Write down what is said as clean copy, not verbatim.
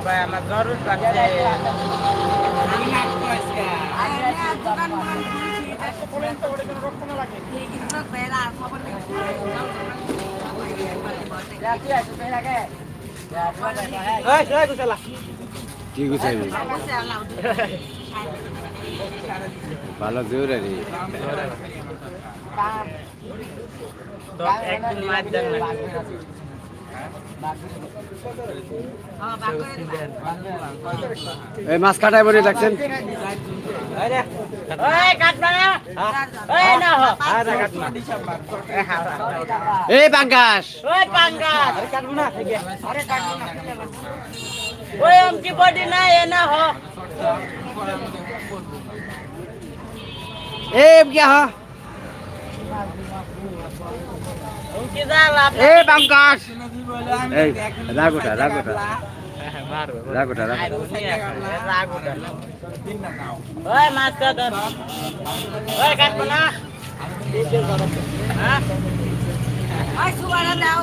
ভাই আমার জরুর কাছে কি গুছাইবি ভালো জোরে রে তো একদিন মাছ দেন না এই মাছ কাটাই বলে দেখছেন এই পাঙ্গাস ওই আমটি বডি না এ না হ এই क्या हा আমটি জাল এই পাঙ্গাস এই রাগোটা রাগোটা রাগোটা ওই মাছ কত ওই কাটবো না হ্যাঁ ওই সুবানা দাও